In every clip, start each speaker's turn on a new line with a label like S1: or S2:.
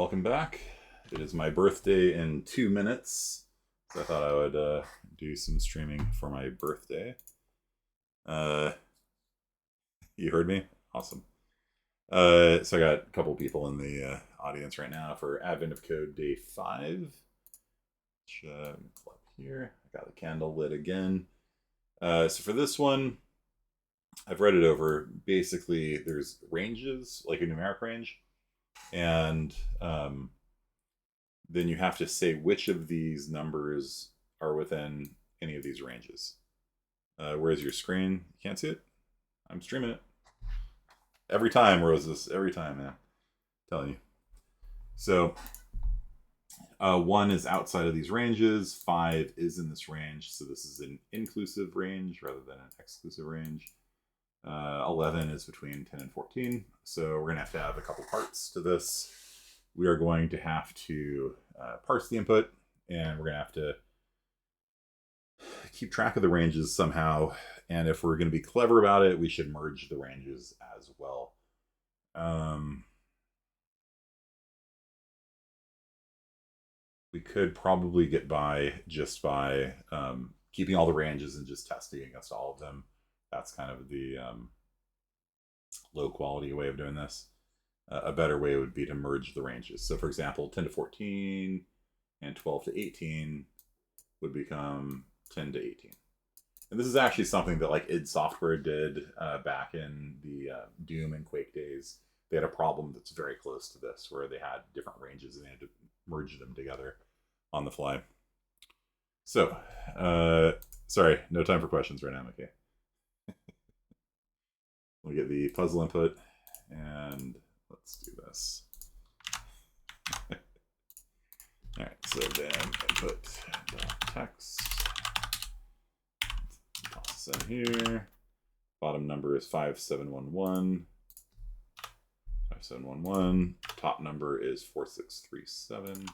S1: welcome back. It is my birthday in 2 minutes, so I thought I would do some streaming for my birthday. Uh, you heard me? Awesome. So I got a couple people in the audience right now for Advent of Code Day 5. Which, up here. I got the candle lit again. So for this one, I've read it over. Basically, there's ranges, like a numeric range, and then you have to say which of these numbers are within any of these ranges. Where's your screen? You can't see it? I'm streaming it. Every time, Roses. Every time, man. I'm telling you. So, 1 is outside of these ranges. 5 is in this range. So this is an inclusive range rather than an exclusive range. 11 is between 10 and 14. So we're going to have a couple parts to this. We are going to have to parse the input, and we're going to have to keep track of the ranges somehow. And if we're going to be clever about it, we should merge the ranges as well. We could probably get by just by keeping all the ranges and just testing against all of them. That's kind of the low quality way of doing this. A better way would be to merge the ranges. So for example, 10 to 14 and 12 to 18 would become 10 to 18. And this is actually something that like id Software did back in the Doom and Quake days. They had a problem that's very close to this, where they had different ranges and they had to merge them together on the fly. So, sorry, no time for questions right now, okay? We'll get the puzzle input, and let's do this. All right, so then input text. Toss this in here. Bottom number is 5711. 5711. Top number is 4637.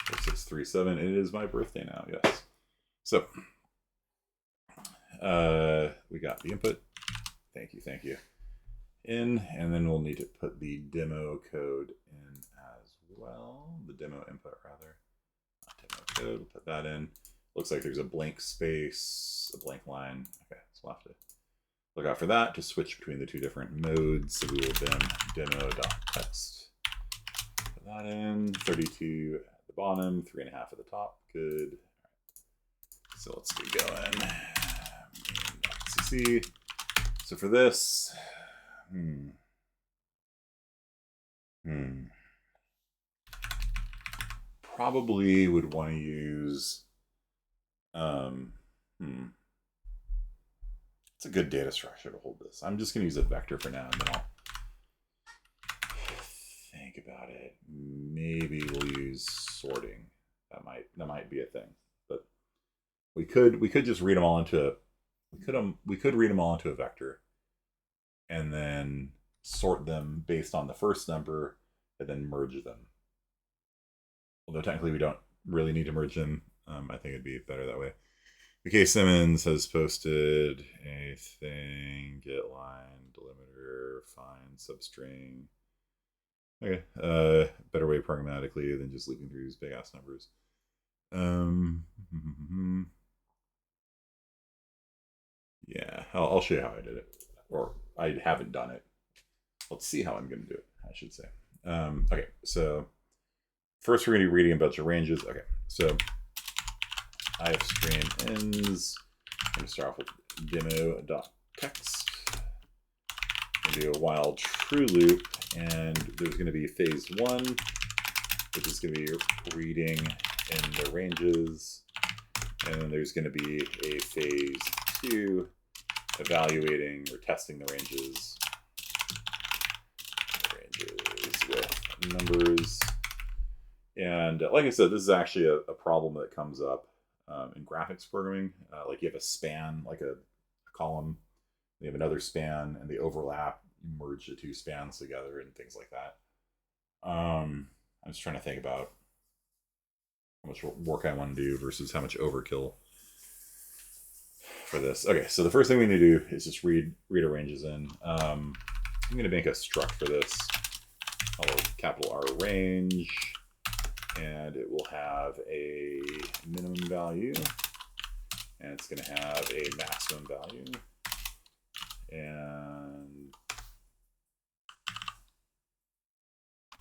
S1: 4637. It is my birthday now, yes. So, we got the input. Thank you. In, and then we'll need to put the demo code in as well. The demo input, rather. Not demo code. We'll put that in. Looks like there's a blank space, a blank line. Okay, so we'll have to look out for that to switch between the two different modes. So we will then demo.text. Put that in. 32 at the bottom, 3.5 at the top. Good. All right. So let's get going. Main.cc. So for this, probably would want to use, it's a good data structure to hold this. I'm just going to use a vector for now, and then I'll think about it. Maybe we'll use sorting. That might be a thing, but we could just read them all into a, we could read them all into a vector, and then sort them based on the first number, and then merge them. Although technically we don't really need to merge them. I think it'd be better that way. Okay, Simmons has posted a thing, get line, delimiter, find substring. Okay, better way pragmatically than just leaping through these big ass numbers. Yeah, I'll show you how I did it, or I haven't done it. Let's see how I'm going to do it, I should say. Okay, so first we're going to be reading a bunch of ranges. Okay, so I have stream ends. I'm going to start off with demo.text. I'm going to do a while true loop, and there's going to be phase 1, which is going to be reading in the ranges, and then there's going to be a phase 2, evaluating or testing the ranges with numbers. And like I said, this is actually a problem that comes up in graphics programming. Like you have a span, like a column, you have another span, and they overlap. You merge the two spans together and things like that. I'm just trying to think about how much work I want to do versus how much overkill for this. Okay, so the first thing we need to do is just read our ranges in. I'm going to make a struct for this. I'll capital R range, and it will have a minimum value, and it's going to have a maximum value. And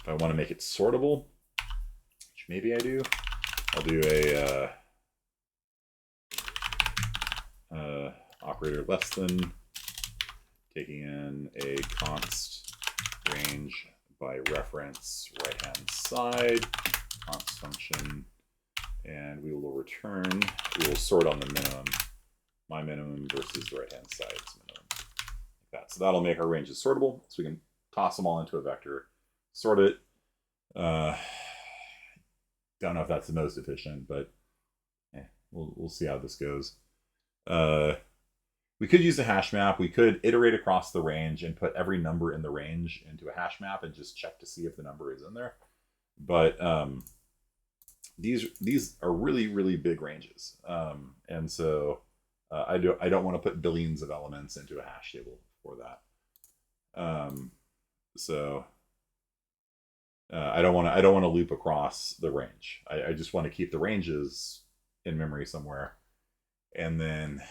S1: if I want to make it sortable, which maybe I do, I'll do a operator less than, taking in a const range by reference right hand side, const function, and we will return, we will sort on the minimum, my minimum versus the right hand side's minimum, like that. So that'll make our ranges sortable, so we can toss them all into a vector, sort it. Don't know if that's the most efficient, but we'll see how this goes. We could use a hash map. We could iterate across the range and put every number in the range into a hash map and just check to see if the number is in there. But these are really big ranges, and so I don't want to put billions of elements into a hash table for that. So I don't want to loop across the range. I just want to keep the ranges in memory somewhere, and then.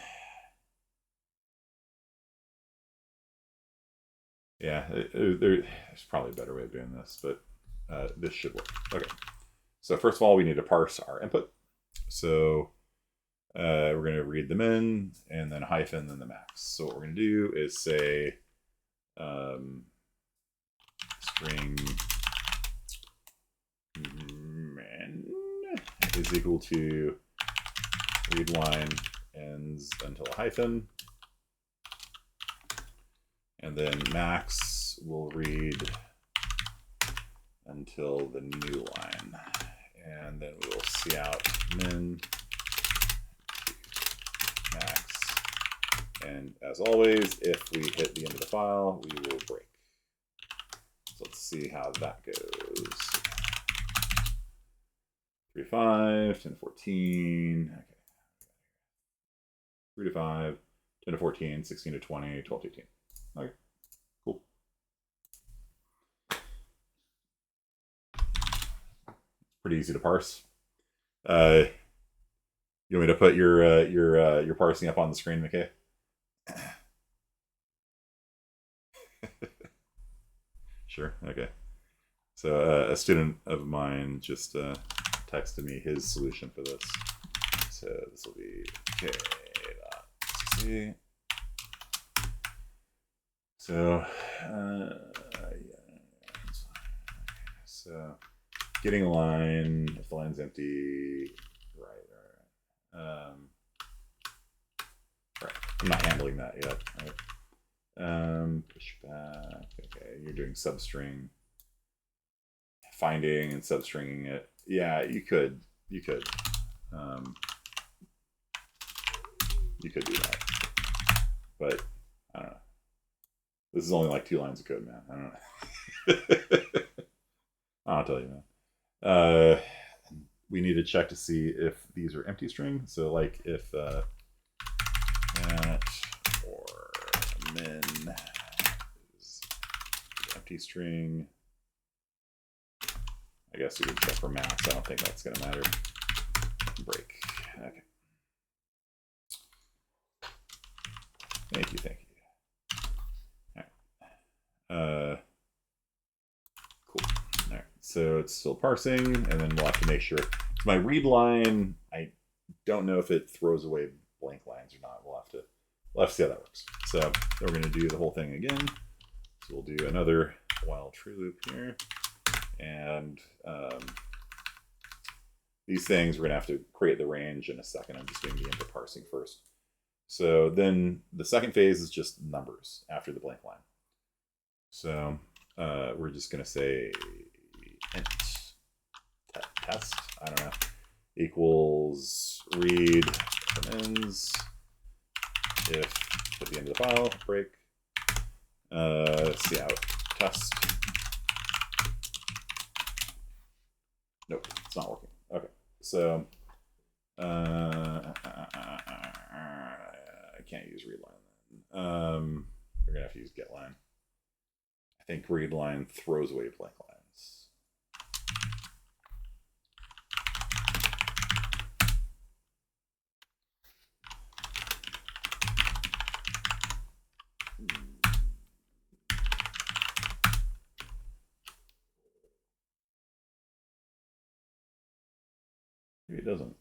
S1: Yeah, there's probably a better way of doing this, but this should work. Okay, so first of all, we need to parse our input. So we're going to read them in, and then hyphen, then the max. So what we're going to do is say string min is equal to read line ends until a hyphen. And then max will read until the new line. And then we will see out min max. And as always, if we hit the end of the file, we will break. So let's see how that goes. 3 to 5, 10 to 14. Okay. 3 to 5, 10 to 14, 16 to 20, 12 to 18. Okay, cool. Pretty easy to parse. You want me to put your parsing up on the screen, McKay? Sure. Okay. So a student of mine just texted me his solution for this. So this will be k.c. So, so getting a line, if the line's empty, right. I'm not handling that yet. Right. Push back. Okay, you're doing substring, finding and substringing it. Yeah, you could do that, but I don't know. This is only like 2 lines of code, man. I don't know. I'll tell you, man. We need to check to see if these are empty string. So like if at or min is empty string. I guess we could check for max. I don't think that's going to matter. Break. Okay. Thank you. Cool. All right. So it's still parsing, and then we'll have to make sure. My read line, I don't know if it throws away blank lines or not. We'll have to see how that works. So then we're going to do the whole thing again. So we'll do another while true loop here, and these things we're going to have to create the range in a second. I'm just doing the input parsing first. So then the second phase is just numbers after the blank line. So we're just going to say int test, I don't know, equals read from ends if at the end of the file, break, see out test. Nope, it's not working. Okay, so I can't use read line then. We're gonna have to use get line. I think read line throws away blank lines. Maybe it doesn't.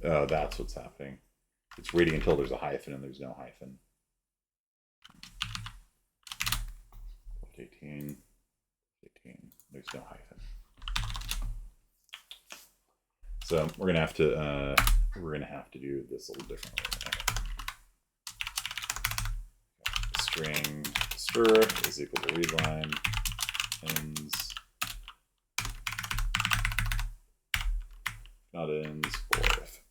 S1: Oh, that's what's happening. It's reading until there's a hyphen and there's no hyphen. 18. There's no hyphen. So we're gonna have to do this a little differently. Okay. String stir is equal to readline ends, not ends, or if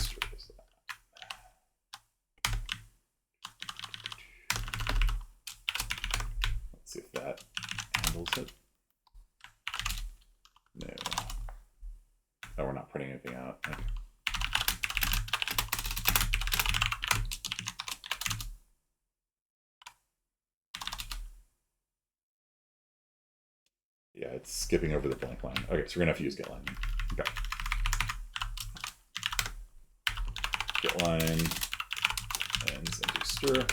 S1: stir is that. Let's see if that handles it. No. Oh, we're not printing anything out. Okay. Yeah, it's skipping over the blank line. Okay, so we're gonna have to use getLine. Okay. GetLine ends into stir.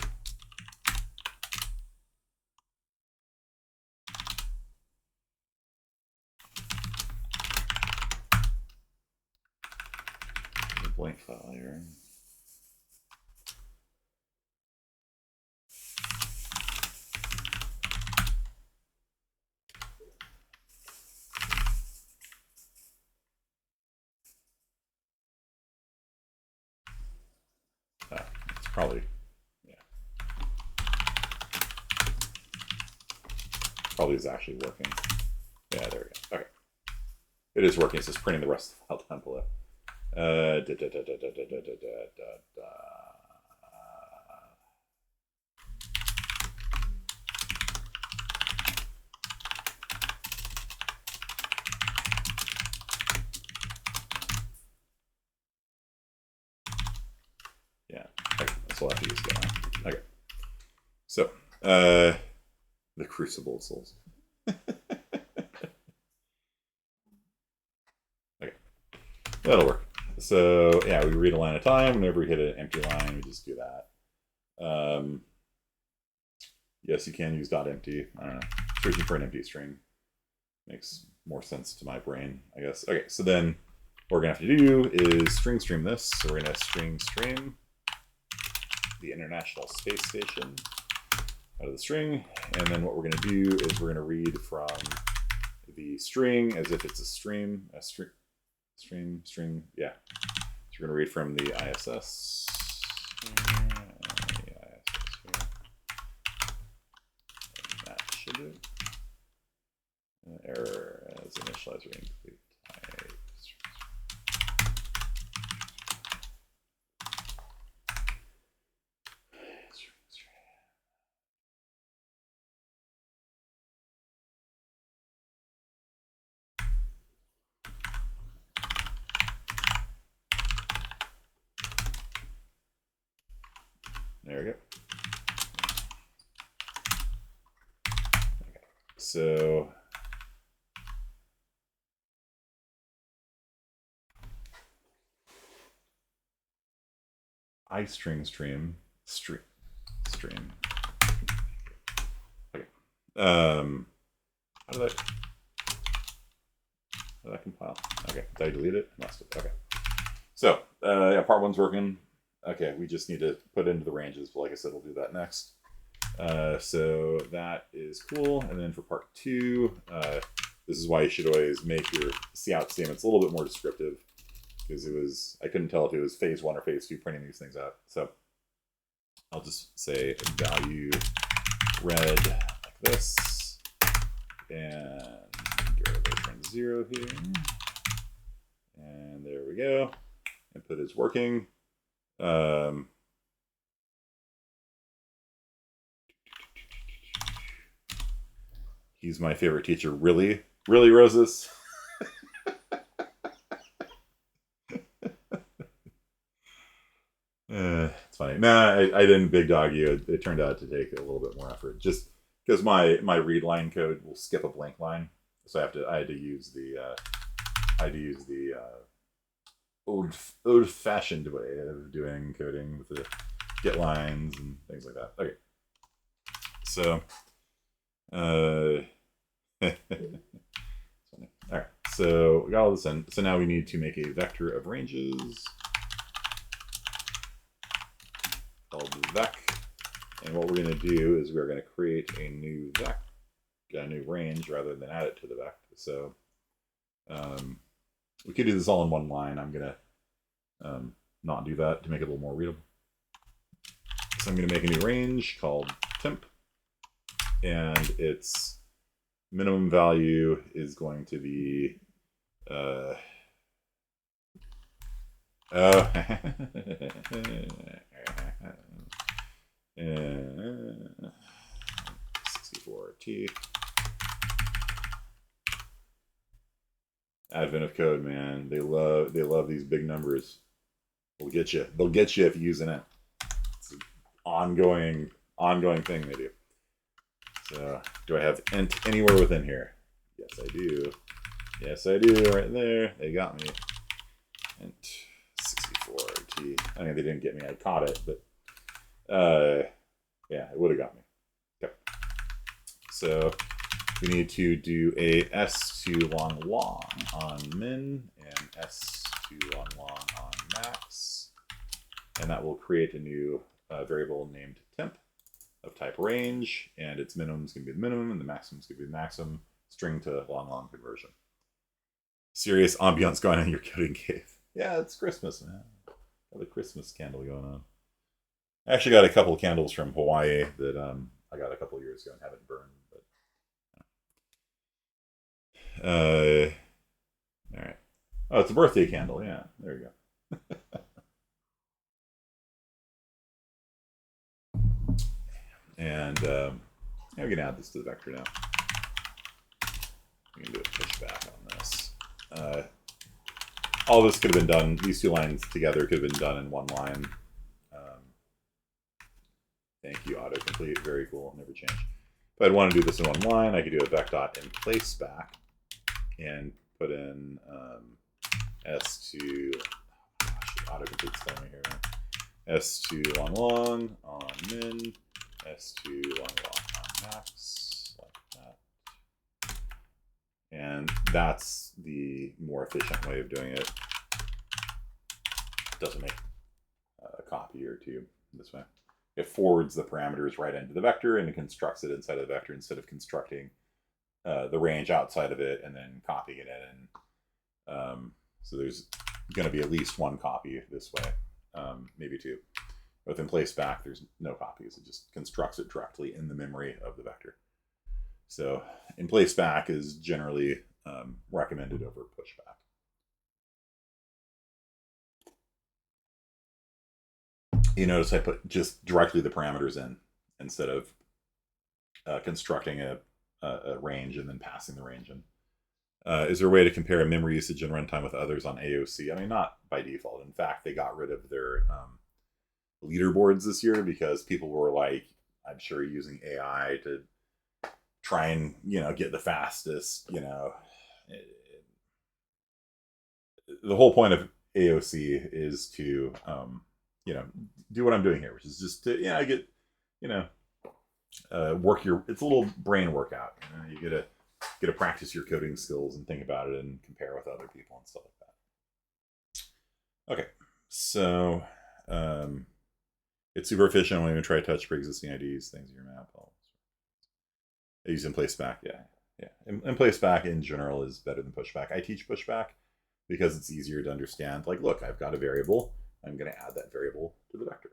S1: Blank file here. It's probably, yeah. Probably is actually working. Yeah, there we go. Okay. It is working. It's just printing the rest of the file down below. Yeah, okay, so I'll have to use getLine. Okay, so the Crucible Souls. Okay, that'll work. So yeah, we read a line at a time. Whenever we hit an empty line, we just do that. Yes, you can use .empty. I don't know. Searching for an empty string makes more sense to my brain, I guess. Okay, so then what we're gonna have to do is string stream this. So we're gonna string stream the International Space Station out of the string, and then what we're gonna do is we're gonna read from the string as if it's a stream, string, yeah. So we're gonna read from the ISS. That should do it. Error as initializer incomplete type. There we go. Okay. So iString stream. Okay. How did that compile? Okay. Did I delete it? Must have. Okay. So yeah, part one's working. Okay, we just need to put into the ranges, but like I said, we'll do that next. So that is cool. And then for part two, this is why you should always make your cout statements a little bit more descriptive, because I couldn't tell if it was phase one or phase two printing these things out. So I'll just say value red like this, and derivation 0 here, and there we go. Input is working. He's my favorite teacher. Really, Roses? It's funny. Nah, I didn't big dog you. It turned out to take a little bit more effort. Just because my read line code will skip a blank line, so I had to use the old fashioned way of doing coding with the get lines and things like that. Okay, so all right, so we got all this in. So now we need to make a vector of ranges called vec, and what we're going to do is we're going to create a new range rather than add it to the vec. So we could do this all in one line. I'm going to not do that to make it a little more readable. So I'm going to make a new range called temp, and its minimum value is going to be 64T. Advent of code, man. They love these big numbers. They'll get you if you're using it. It's an ongoing thing they do. So, do I have int anywhere within here? Yes, I do. Yes, I do. Right there. They got me. Int 64T. I mean, they didn't get me. I caught it, but yeah, it would have got me. Okay. So we need to do a s2 long on min and s2 long on max, and that will create a new variable named temp of type range, and its minimum is going to be the minimum and the maximum is going to be the maximum. String to long conversion. Serious ambiance going on in your coding cave. Yeah, it's Christmas, man. Got a Christmas candle going on. I actually got a couple of candles from Hawaii that I got a couple of years ago and haven't burned. But all right. Oh, it's a birthday candle. Yeah, there you go. And yeah, we can add this to the vector now. We can do a pushback on this. All this could have been done, these two lines together could have been done in one line. Thank you, autocomplete. Very cool. Never change. If I'd want to do this in one line, I could do a vec.in place back and put in S2. Gosh, autocomplete's telling me here. Right? S2 long on min, S2 long on max, like that. And that's the more efficient way of doing it. Doesn't make a copy or two this way. It forwards the parameters right into the vector and it constructs it inside of the vector instead of constructing the range outside of it and then copying it in. So there's going to be at least one copy this way, maybe two. With in place back, there's no copies. It just constructs it directly in the memory of the vector. So in place back is generally recommended over pushback. You notice I put just directly the parameters in instead of constructing a range and then passing the range in. Is there a way to compare memory usage and runtime with others on AOC? I mean, not by default. In fact, they got rid of their leaderboards this year because people were like, I'm sure, using AI to try and, get the fastest, the whole point of AOC is to, do what I'm doing here, which is just to, work it's a little brain workout. You get to practice your coding skills and think about it and compare with other people and stuff like that. Okay, so it's super efficient. I won't even try to touch pre-existing IDs, things in your map. I use in place back, yeah. In place back in general is better than pushback. I teach pushback because it's easier to understand. Like, look, I've got a variable. I'm going to add that variable to the vector.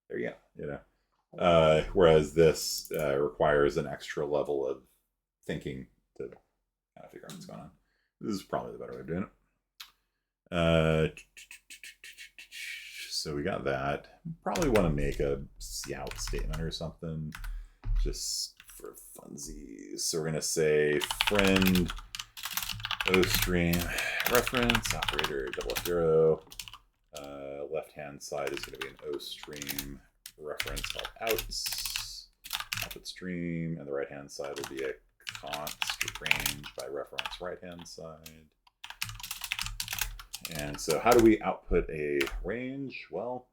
S1: There you go. Whereas this requires an extra level of thinking to kind of figure out what's going on. This is probably the better way of doing it. So we got that. Probably want to make a cout statement or something just for funsies. So we're going to say friend ostream reference operator double _. Left hand side is going to be an ostream reference called outs. output stream, and the right-hand side will be a const range by reference right-hand side. And so how do we output a range? Well,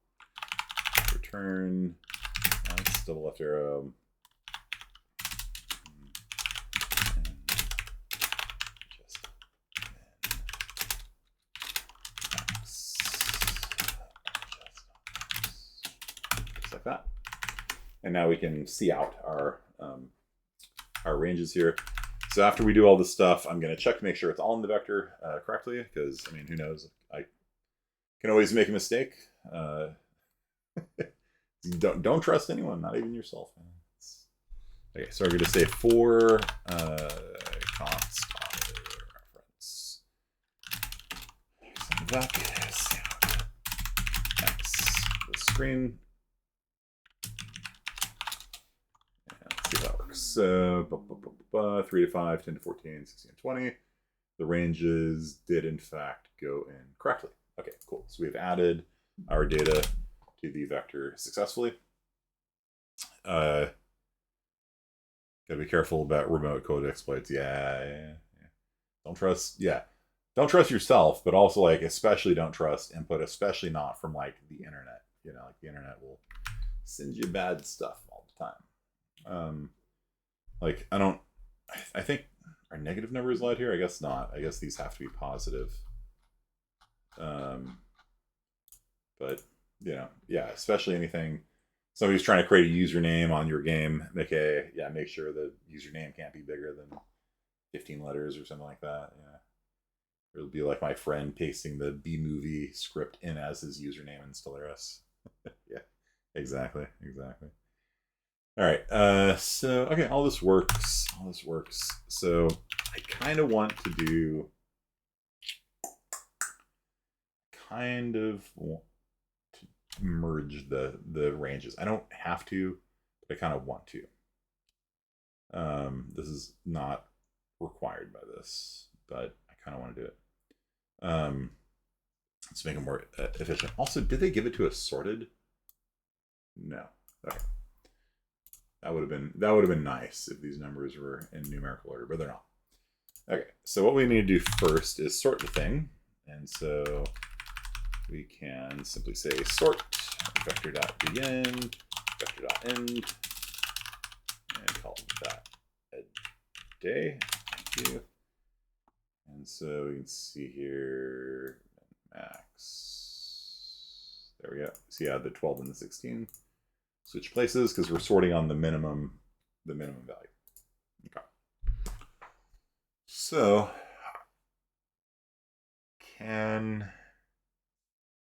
S1: return, that's double left arrow. Just like that. And now we can see out our ranges here. So after we do all this stuff, I'm going to check to make sure it's all in the vector correctly, because, I mean, who knows? I can always make a mistake. Don't trust anyone, not even yourself. Okay, so we're going to say for const reference vec x the screen. Let's see if that works. So 3 to 5, 10 to 14, 16 to 20. The ranges did in fact go in correctly. Okay, cool. So we've added our data to the vector successfully. Gotta be careful about remote code exploits. Yeah. Don't trust yourself, but also, like, especially don't trust input, especially not from, like, the internet. You know, like, the internet will send you bad stuff all the time. Like, I think, are negative numbers allowed here? I guess not. I guess these have to be positive. But, you know, yeah, especially anything, somebody's trying to create a username on your game, make sure the username can't be bigger than 15 letters or something like that. Yeah. It'll be like my friend pasting the B-movie script in as his username in Stellaris. Yeah, exactly. All right, so, okay, all this works. So I kind of want to do, merge the ranges. I don't have to, but I kind of want to. This is not required by this, but I kind of want to do it. Let's make it more efficient. Also, did they give it to us sorted? No. Okay. That would have been nice if these numbers were in numerical order, but they're not. Okay, so what we need to do first is sort the thing, and so we can simply say sort vector.begin, vector.end, and call that a day. Thank you. And so we can see here max. There we go. So yeah, the 12 and the 16 switch places because we're sorting on the minimum value. Okay. So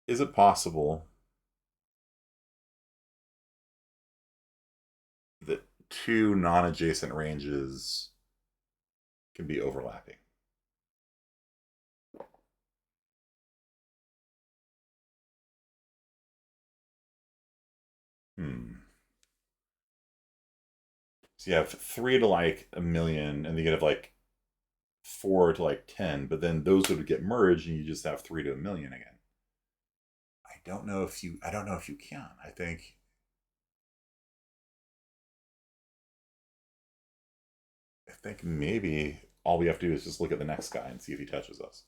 S1: is it possible that two non-adjacent ranges can be overlapping? So you have 3 to like 1,000,000, and then you have like 4 to like 10, but then those would get merged, and you just have 3 to 1,000,000 again. I don't know if you can. I think maybe all we have to do is just look at the next guy and see if he touches us.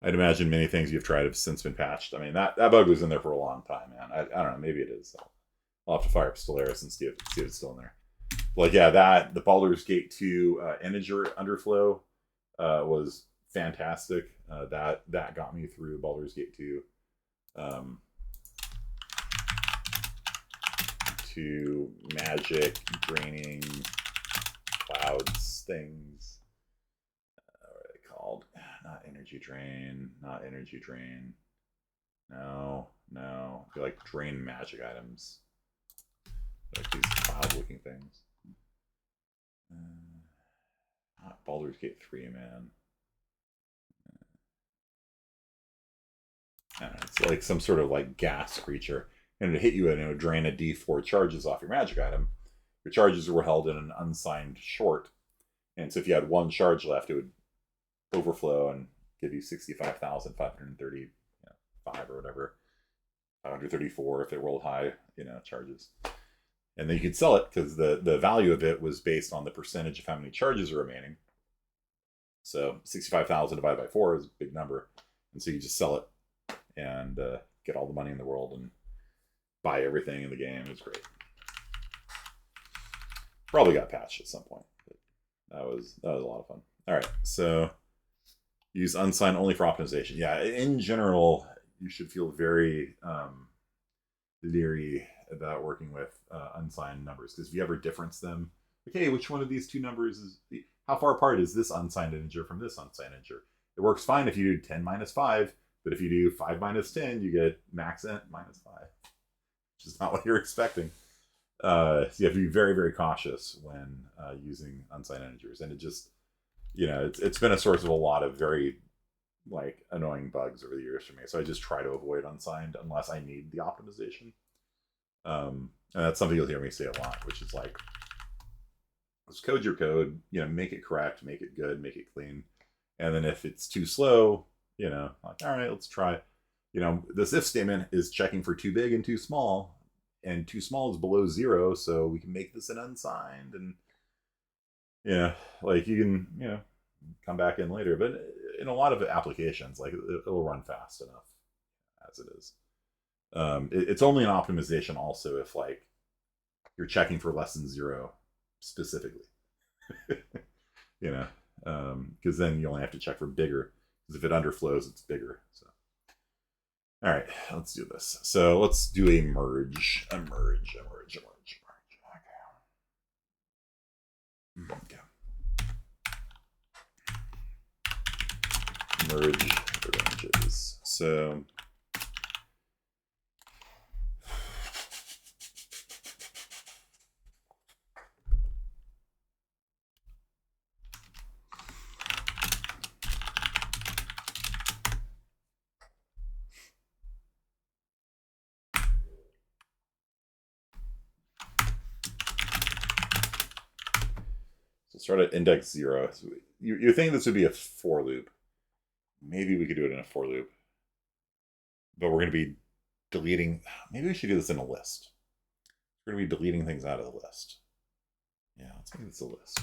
S1: I'd imagine many things you've tried have since been patched. I mean, that bug was in there for a long time, man. I don't know. Maybe it is. I'll have to fire up Stellaris and see if it's still in there. Like, yeah, the Baldur's Gate 2 integer underflow was fantastic. That got me through Baldur's Gate 2. To magic draining clouds things. What are they called? Not energy drain. No. I feel like drain magic items. Like these cloud looking things. Not Baldur's Gate 3, man. I don't know, it's like some sort of like gas creature. And it would hit you and it would drain a d4 charges off your magic item. Your charges were held in an unsigned short. And so if you had one charge left, it would overflow and give you 65,535 or whatever. 534 if it rolled high, charges. And then you could sell it because the value of it was based on the percentage of how many charges are remaining. So 65,000 divided by 4 is a big number. And so you just sell it and get all the money in the world and buy everything in the game. It was great. Probably got patched at some point. But that was a lot of fun. All right, so use unsigned only for optimization. Yeah, in general, you should feel very leery about working with unsigned numbers, because if you ever difference them, okay, which one of these two numbers is how far apart is this unsigned integer from this unsigned integer? It works fine if you do 10 minus 5, but if you do 5 minus 10, you get max int minus 5, which is not what you're expecting. So you have to be very, very cautious when using unsigned integers, and it just, it's been a source of a lot of very annoying bugs over the years for me. So I just try to avoid unsigned unless I need the optimization. And that's something you'll hear me say a lot, which is let's code your code, make it correct, make it good, make it clean. And then if it's too slow, all right, let's try. This if statement is checking for too big and too small is below 0, so we can make this an unsigned, and you can, come back in later. But in a lot of applications, it'll run fast enough as it is. It's only an optimization also if you're checking for less than 0 specifically. Because then you only have to check for bigger, because if it underflows, it's bigger. So all right, let's do this. So let's do a merge. A merge. Okay. Merge ranges. So start at index 0. So you think this would be a for loop. Maybe we could do it in a for loop. But we're going to be deleting. Maybe we should do this in a list. We're going to be deleting things out of the list. Yeah, let's make this a list.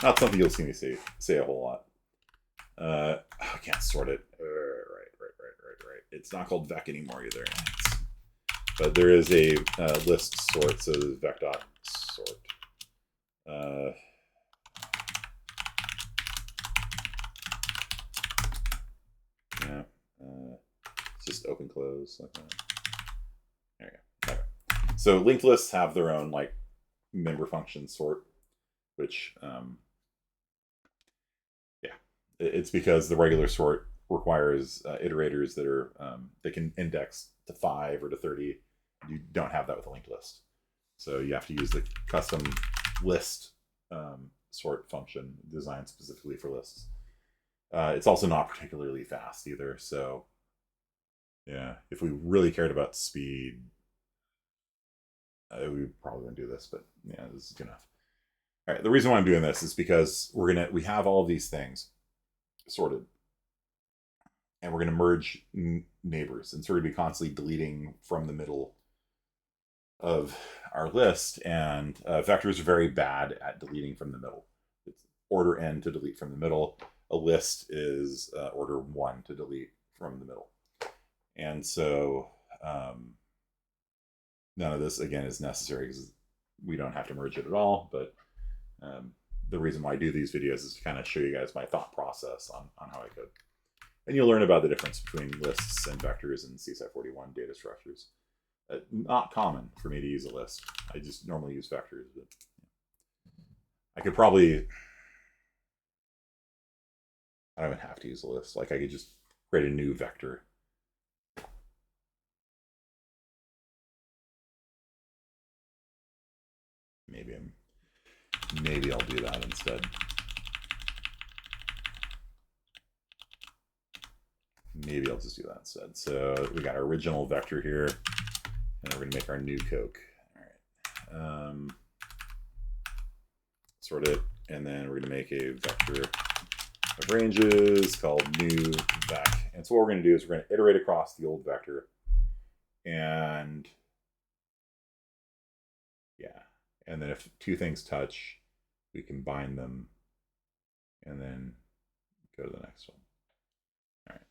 S1: Not something you'll see me say a whole lot. I can't sort it. Right. It's not called vec anymore either. But there is a list sort, so there's vec.sort. It's just open close like that. There you go. Okay. So linked lists have their own member function sort, which it's because the regular sort requires iterators that are they can index to 5 or to 30. You don't have that with a linked list, so you have to use the custom list sort function designed specifically for lists. It's also not particularly fast either, so yeah, if we really cared about speed, we probably wouldn't do this, but yeah, this is good enough. All right, the reason why I'm doing this is because we have all of these things sorted, and we're going to merge neighbors, and so we're going to be constantly deleting from the middle of our list, and vectors are very bad at deleting from the middle. It's order n to delete from the middle. A list is order 1 to delete from the middle, and so none of this again is necessary because we don't have to merge it at all. But the reason why I do these videos is to kind of show you guys my thought process on how I code. And you'll learn about the difference between lists and vectors and CSI41 data structures. Not common for me to use a list. I just normally use vectors. But I could probably... I don't even have to use a list. I could just create a new vector. Maybe I'll do that instead. Maybe I'll just do that instead. So we got our original vector here, and we're going to make our new Coke. All right. sort it, and then we're going to make a vector of ranges called new vec. And so what we're going to do is we're going to iterate across the old vector, and yeah, and then if two things touch, we combine them, and then go to the next one. All right,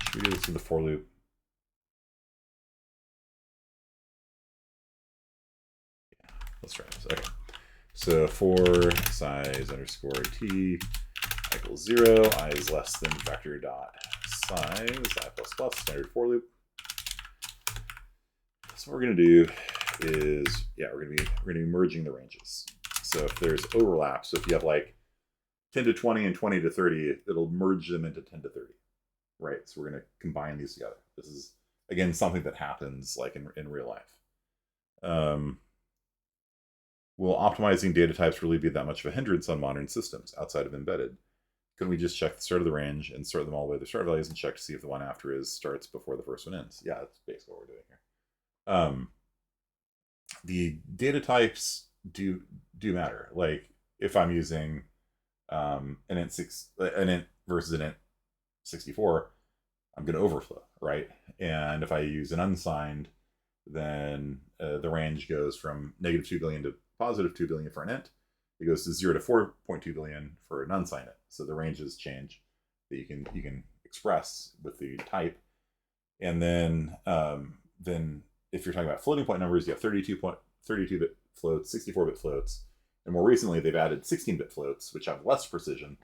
S1: should we do this in the for loop? Yeah, let's try this. Okay, so for size underscore t equals 0, I is less than vector dot size I plus plus standard for loop. So what we're going to do is, yeah, we're going to be merging the ranges. So if there's overlap, so if you have like 10 to 20 and 20 to 30, it'll merge them into 10 to 30, right? So we're going to combine these together. This is, again, something that happens like in real life. Will optimizing data types really be that much of a hindrance on modern systems outside of embedded? Couldn't we just check the start of the range and sort them all the way to the start values and check to see if the one after starts before the first one ends? Yeah, that's basically what we're doing here. The data types do matter. Like if I'm using an int versus an int 64, I'm going to overflow, right? And if I use an unsigned, then the range goes from -2 billion to +2 billion for an int. It goes to 0 to 4.2 billion for an unsigned int. So the ranges change that you can express with the type. And then if you're talking about floating point numbers, you have 32-bit floats, 64-bit floats, and more recently they've added 16-bit floats, which have less precision.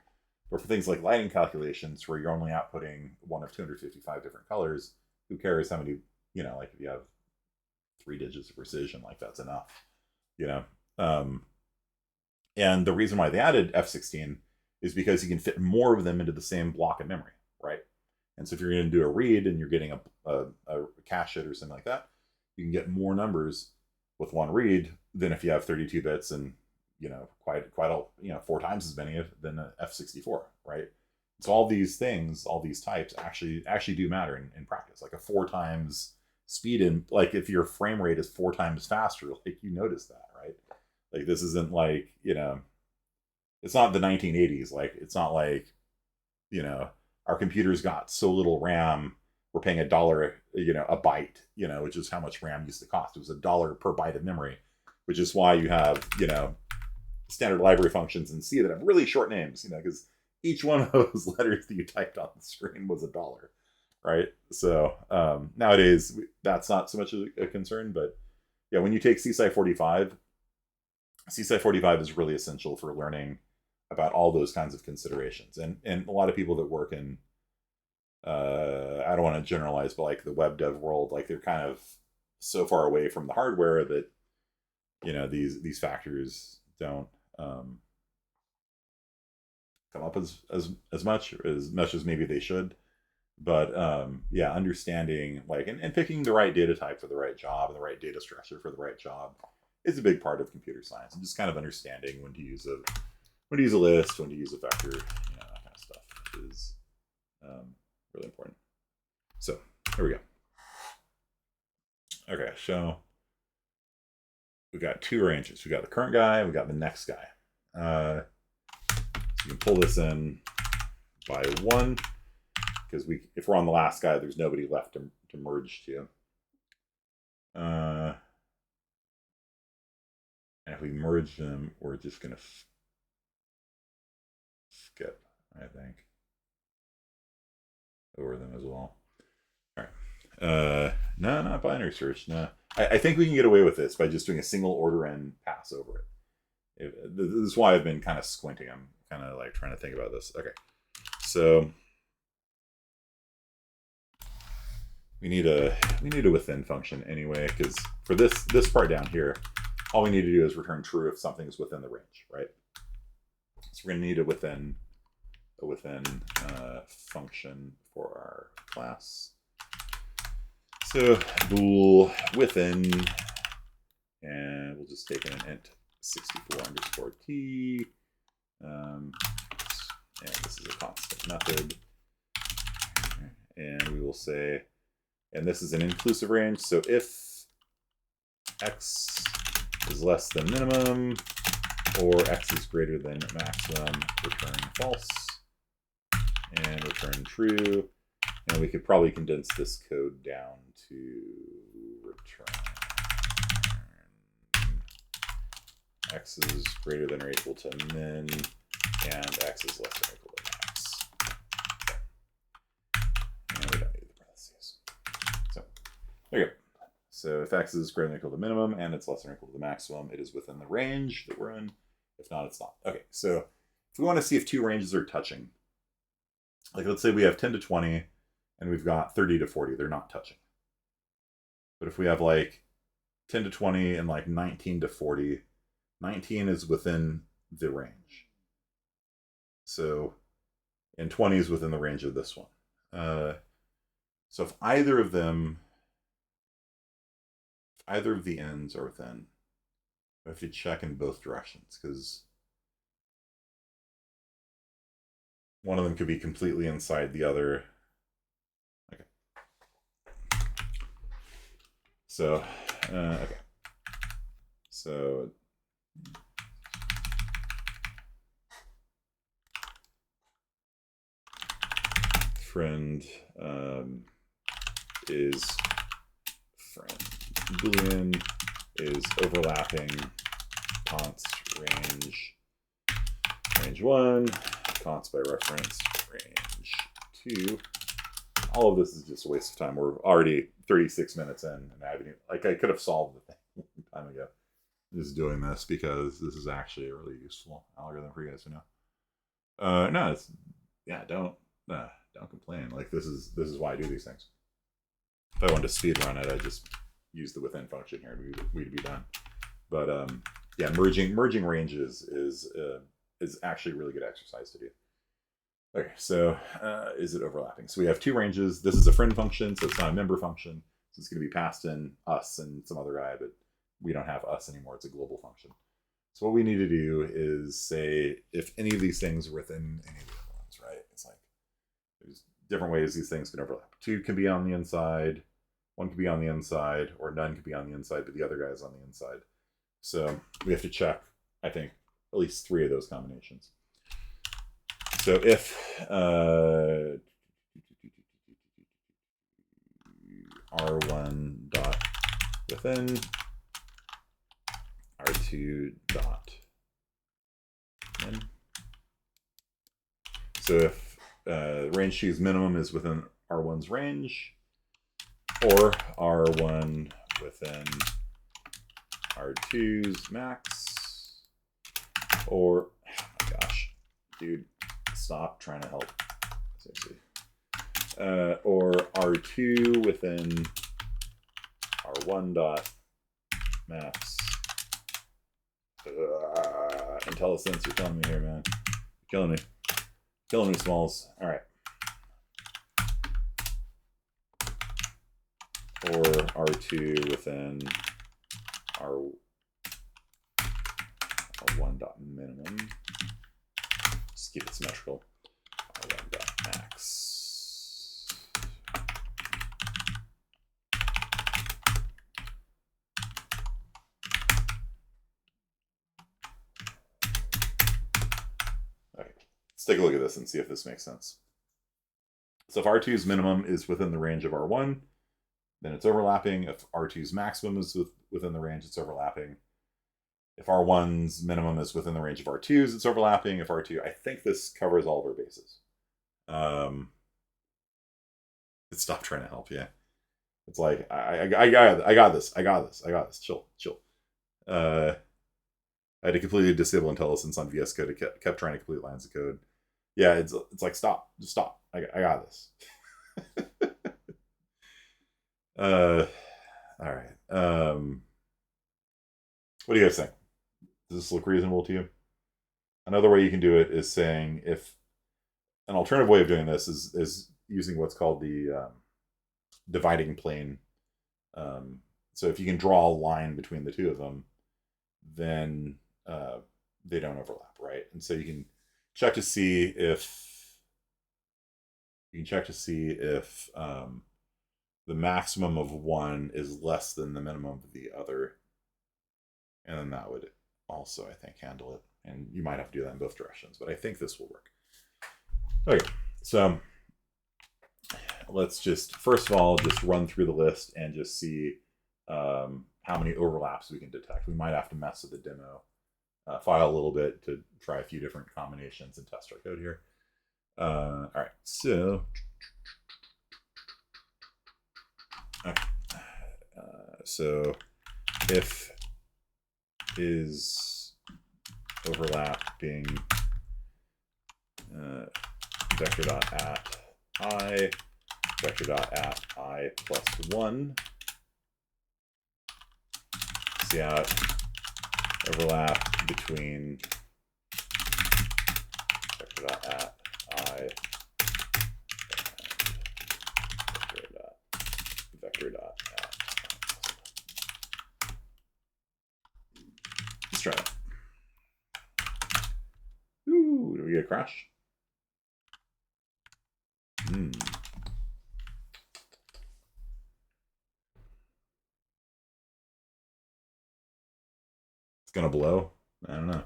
S1: Or for things like lighting calculations, where you're only outputting one of 255 different colors, who cares how many, like if you have 3 digits of precision, like that's enough, And the reason why they added F16 is because you can fit more of them into the same block of memory, right? And so if you're going to do a read and you're getting a cache hit or something like that, you can get more numbers with one read than if you have 32 bits and quite 4 times as many than an F64, right? So all these things, all these types actually do matter in practice. Like a 4 times speed in, like if your frame rate is 4 times faster, like you notice that, right? Like this isn't like, it's not the 1980s. Like it's not like, our computers got so little RAM, we're paying $1, a byte, which is how much RAM used to cost. It was $1 per byte of memory, which is why you have, standard library functions in C that have really short names, because each one of those letters that you typed on the screen was $1, right? So nowadays that's not so much a concern, but yeah, when you take CSI 45 is really essential for learning about all those kinds of considerations. And a lot of people that work in, I don't want to generalize, but like the web dev world, like they're kind of so far away from the hardware that, these factors don't come up as much as maybe they should. But yeah, understanding like and picking the right data type for the right job and the right data structure for the right job is a big part of computer science, and just kind of understanding when to use a list, when to use a vector, that kind of stuff is really important. So here we go. Okay, so we got 2 ranges. We got the current guy, we got the next guy. So you can pull this in by 1, because if we're on the last guy, there's nobody left to merge to. And if we merge them, we're just going to skip, I think, over them as well. All right. No, not binary search. No. I think we can get away with this by just doing a single order n pass over it. This is why I've been kind of squinting. I'm kind of like trying to think about this. Okay. So we need a within function anyway, because for this part down here, all we need to do is return true if something is within the range, right? So we're going to need a within function for our class. So bool within, and we'll just take an int 64_t. And this is a constant method, and we will say, and this is an inclusive range. So if x is less than minimum, or x is greater than maximum, return false, and return true. And we could probably condense this code down to return x is greater than or equal to min, and x is less than or equal to max. And we don't need the parentheses. So there you go. So if x is greater than or equal to minimum and it's less than or equal to the maximum, it is within the range that we're in. If not, it's not. Okay, so if we want to see if two ranges are touching, like let's say we have 10 to 20 and we've got 30 to 40, they're not touching. But if we have like 10 to 20 and like 19 to 40, 19 is within the range. So, and 20 is within the range of this one. So if either of the ends are within, we have to check in both directions because one of them could be completely inside the other. Okay. So, okay. So friend is friend boolean is overlapping const range 1, const by reference range 2. All of this is just a waste of time. We're already 36 minutes in, and I could have solved the thing a long time ago. Just doing this because this is actually a really useful algorithm for you guys to know. No, it's don't complain. Like this is why I do these things. If I wanted to speed run it, I just use the within function here and we'd be done. But yeah, merging ranges is actually a really good exercise to do. Okay, so is it overlapping? So we have two ranges. This is a friend function, so it's not a member function. So it's going to be passed in us and some other guy, but we don't have us anymore. It's a global function. So what we need to do is say if any of these things are within any of the other ones, right? It's like there's different ways these things can overlap. Two can be on the inside, one can be on the inside, or none can be on the inside, but the other guy is on the inside. So we have to check, I think, at least 3 of those combinations. So if R1 dot within R2 dot in. So if range 2's minimum is within R1's range, or R1 within R2's max, or oh my gosh, dude, stop trying to help. Seriously. Or R2 within R1 dot max. IntelliSense, you're killing me here, man. You're killing me, Smalls. All right. Or R2 within R1 dot minimum. Just keep it symmetrical. R1 dot max. Okay, let's take a look at this and see if this makes sense. So if R2's minimum is within the range of R1, then it's overlapping. If R2's maximum is within the range, it's overlapping. If R1's minimum is within the range of R2's, it's overlapping. If R2, I think this covers all of our bases. Stop trying to help, yeah. It's like, I got this. Chill. I had to completely disable IntelliSense on VS Code. It kept trying to complete lines of code. Yeah, it's like, stop. Just stop. I got this. All right. What do you guys think? Does this look reasonable to you? Another way you can do it is saying if an alternative way of doing this is using what's called the dividing plane. So if you can draw a line between the two of them, then they don't overlap, right? And so you can check to see if the maximum of one is less than the minimum of the other, and then that would also, I think, handle it. And you might have to do that in both directions, but I think this will work. Okay, so let's just, first of all, just run through the list and just see how many overlaps we can detect. We might have to mess with the demo file a little bit to try a few different combinations and test our code here. All right, so okay. So if is overlapping vector dot at I vector dot at I plus 1. See how overlap between vector dot at I and vector dot at. Let's try that. Ooh, did we get a crash? It's gonna blow. I don't know.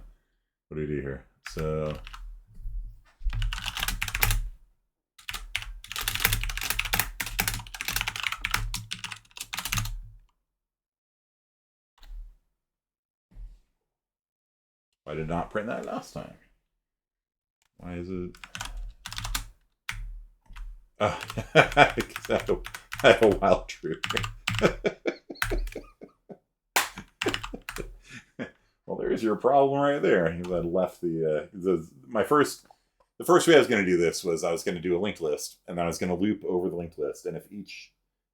S1: What do we do here? So why did not print that last time? Why is it? Oh, because I have a wild true. Well, there's your problem right there. I left the first way I was going to do this was I was going to do a linked list, and then I was going to loop over the linked list, and if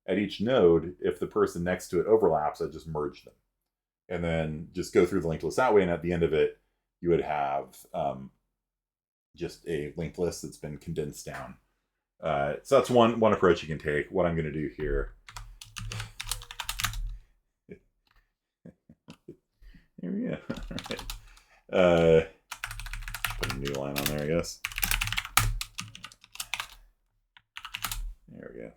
S1: at each node, if the person next to it overlaps, I'd just merge them, and then just go through the linked list that way. And at the end of it, you would have just a linked list that's been condensed down. So that's one approach you can take. What I'm going to do here. Here we go. All right. Put a new line on there, I guess. There we go.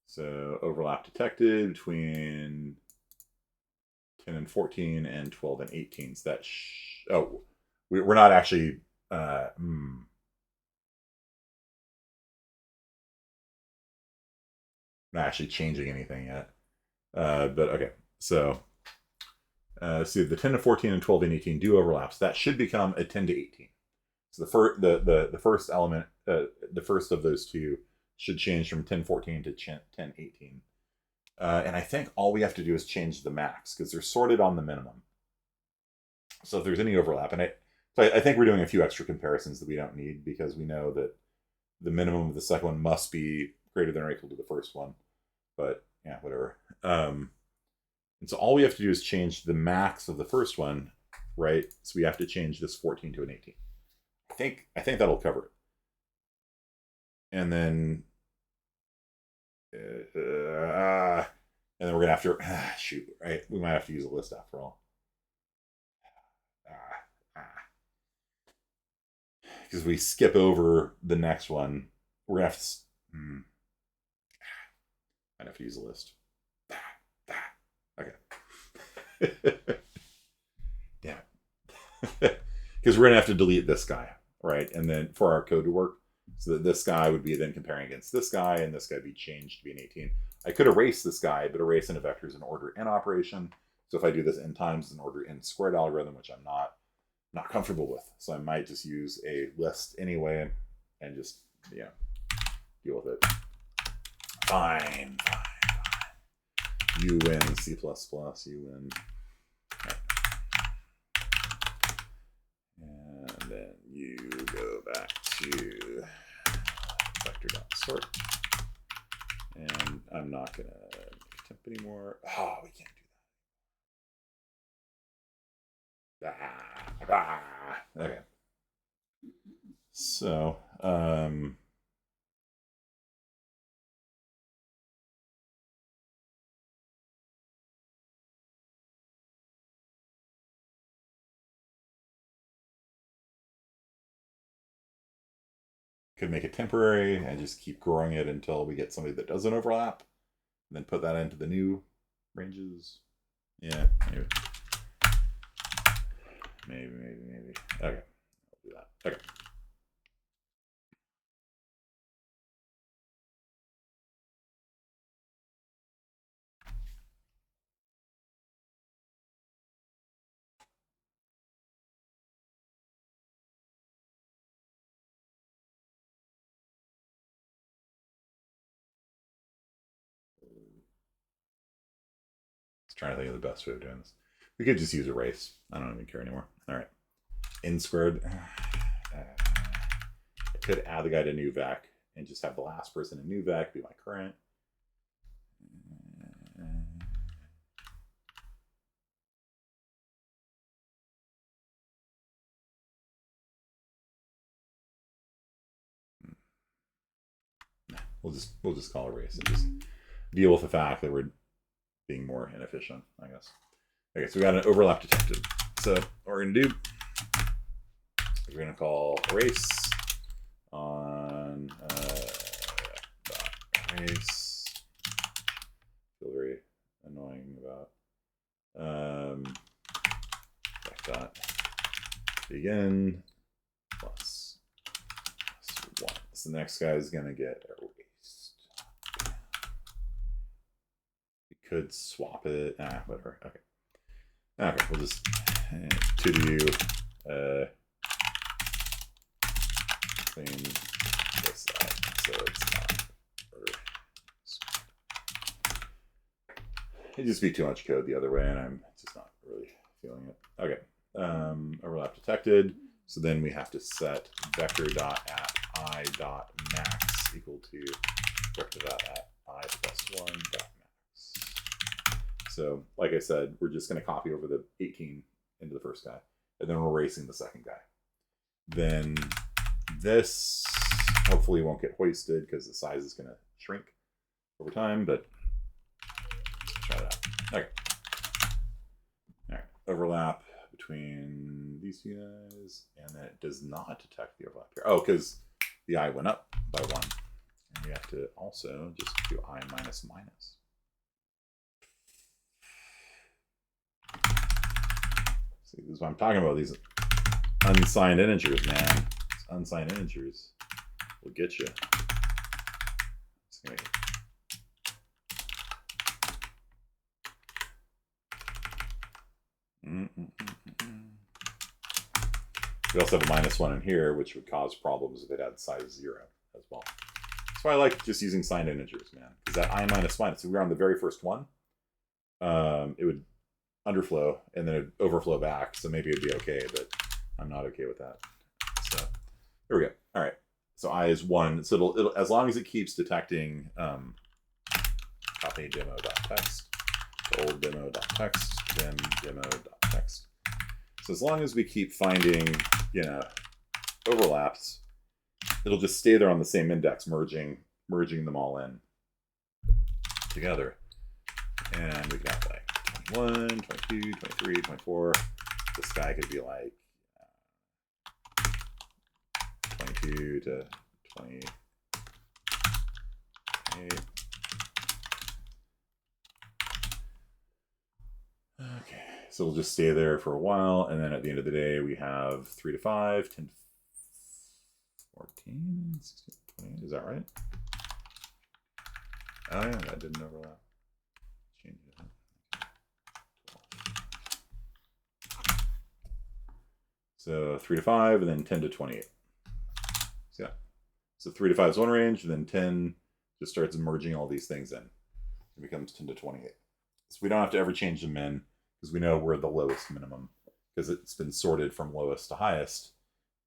S1: So overlap detected between 10 and 14 and 12 and 18. So that we're not actually not actually changing anything yet. But okay, so see, the 10 to 14 and 12 and 18 do overlap. So that should become a 10 to 18. So the first element, the first of those two should change from 1014 to 1018. And I think all we have to do is change the max because they're sorted on the minimum. So if there's any overlap, and I think we're doing a few extra comparisons that we don't need because we know that the minimum of the second one must be greater than or equal to the first one. But yeah, whatever. And so all we have to do is change the max of the first one, right? So we have to change this 14 to an 18. I think that'll cover it. And then we're gonna have to shoot, right? We might have to use a list after all. Because we skip over the next one, we're gonna have to I'd have to use a list. Okay. Damn it. Because we're gonna have to delete this guy, right? And then for our code to work, so that this guy would be then comparing against this guy, and this guy would be changed to be an 18. I could erase this guy, but erase in a vector is an order n operation. So if I do this n times, it's an order n squared algorithm, which I'm not comfortable with. So I might just use a list anyway and just deal with it. Fine. You win C++, you win. And then you go back to vector.sort. And I'm not going to make a temp anymore. Oh, we can't do that. Okay. So, could make it temporary and just keep growing it until we get somebody that doesn't overlap, and then put that into the new ranges. Yeah. Anyway. Maybe. Okay, I'll do that. Okay. Trying to think of the best way of doing this. We could just use erase. I don't even care anymore. All right. N squared. I could add the guy to new vec and just have the last person in new vec be my current. We'll just call erase and just deal with the fact that we're being more inefficient, I guess. Okay, so we got an overlap detected. So what we're gonna do, we're gonna call erase on erase. Feel very annoying about dot begin plus 1. So the next guy is gonna get erased. We could swap it. Whatever. Okay. Okay, we'll just to do clean this up so it's not. It'd just be too much code the other way, and I'm just not really feeling it. Okay. Overlap detected. So then we have to set vector.at_i.max equal to vector.at_i+1.max. So, like I said, we're just going to copy over the 18 into the first guy, and then we're erasing the second guy. Then this hopefully won't get hoisted because the size is going to shrink over time, but let's try that. Okay. All right. Overlap between these two guys, and then it does not detect the overlap here. Oh, because the I went up by 1. And we have to also just do I minus minus. See, this is what I'm talking about, these unsigned integers, man. These unsigned integers will get you. We also have a -1 in here, which would cause problems if it had size 0 as well. That's why I like just using signed integers, man. Because that I minus minus, if we were on the very first one, it would underflow and then it'd overflow back. So maybe it'd be okay, but I'm not okay with that. So here we go. All right. So I is 1. So it'll as long as it keeps detecting copy demo.text, old demo.text, then demo.text. So as long as we keep finding, overlaps, it'll just stay there on the same index, merging them all in together. And we got like 21, 22, 23, 24. This guy could be like 22 to 28. Okay, so we'll just stay there for a while, and then at the end of the day, we have 3 to 5, 10 to 14, 16, 28. Is that right? Oh yeah, that didn't overlap. Change it. So 3 to 5, and then 10 to 28. So yeah. So 3 to 5 is one range, and then 10 just starts merging all these things in. It becomes 10 to 28. So we don't have to ever change the min, because we know we're the lowest minimum, because it's been sorted from lowest to highest.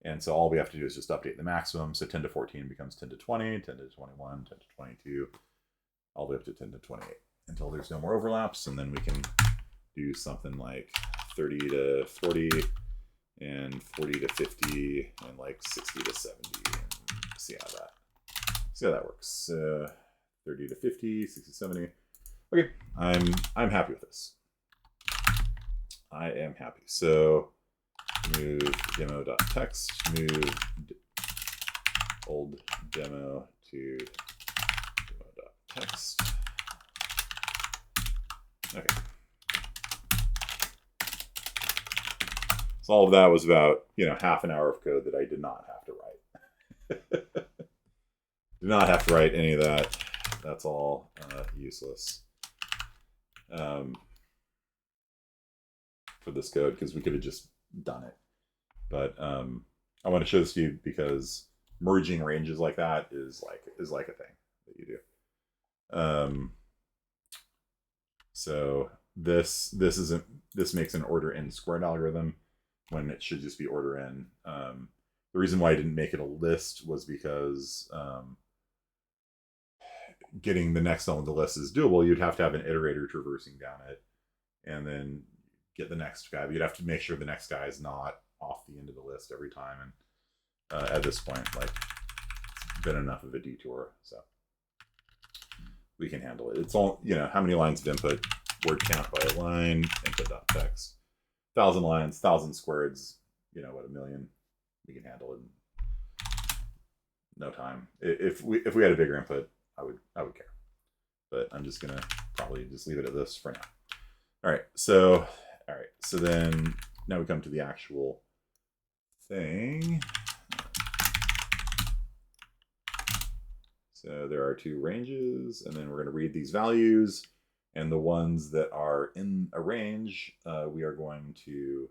S1: And so all we have to do is just update the maximum. So 10 to 14 becomes 10 to 20, 10 to 21, 10 to 22, all the way up to 10 to 28 until there's no more overlaps. And then we can do something like 30 to 40 and 40 to 50 and like 60 to 70 and see how that works. 30 to 50, 60 to 70. Okay, I'm happy with this. I am happy. So move demo.text, move old demo to demo.text. Okay. So all of that was about, half an hour of code that I did not have to write. Did not have to write any of that. That's all useless for this code, because we could have just done it. But I want to show this to you because merging ranges like that is like a thing that you do. So this makes an order n squared algorithm when it should just be order n. The reason why I didn't make it a list was because getting the next element of the list is doable. You'd have to have an iterator traversing down it, and then get the next guy. But you'd have to make sure the next guy is not off the end of the list every time. And at this point, like, it's been enough of a detour, so we can handle it. It's all, how many lines of input, word count by a line, input.text, 1,000 lines, 1,000 squareds, what, 1 million. We can handle it in no time. If we had a bigger input, I would care. But I'm just gonna probably just leave it at this for now. All right. So then now we come to the actual thing. So there are 2 ranges, and then we're going to read these values, and the ones that are in a range, we are going to,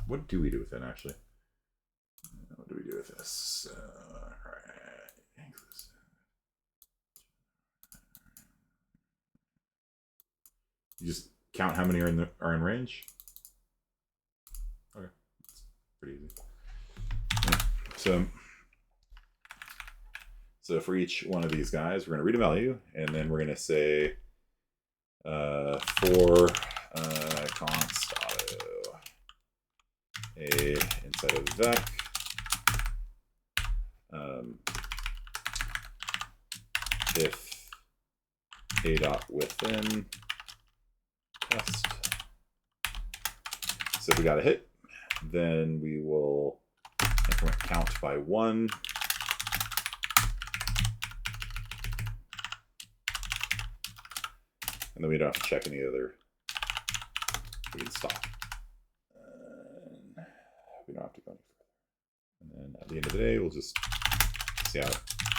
S1: what do we do with it, actually? What do we do with this? All right. You just count how many are in range. Okay, that's pretty easy. Yeah. So for each one of these guys, we're going to read a value, and then we're going to say for const auto a inside of vec if a dot within test. So if we got a hit, then we will increment count by 1. And then we don't have to check any other. We can stop. We don't have to go any further. And then at the end of the day, we'll just see how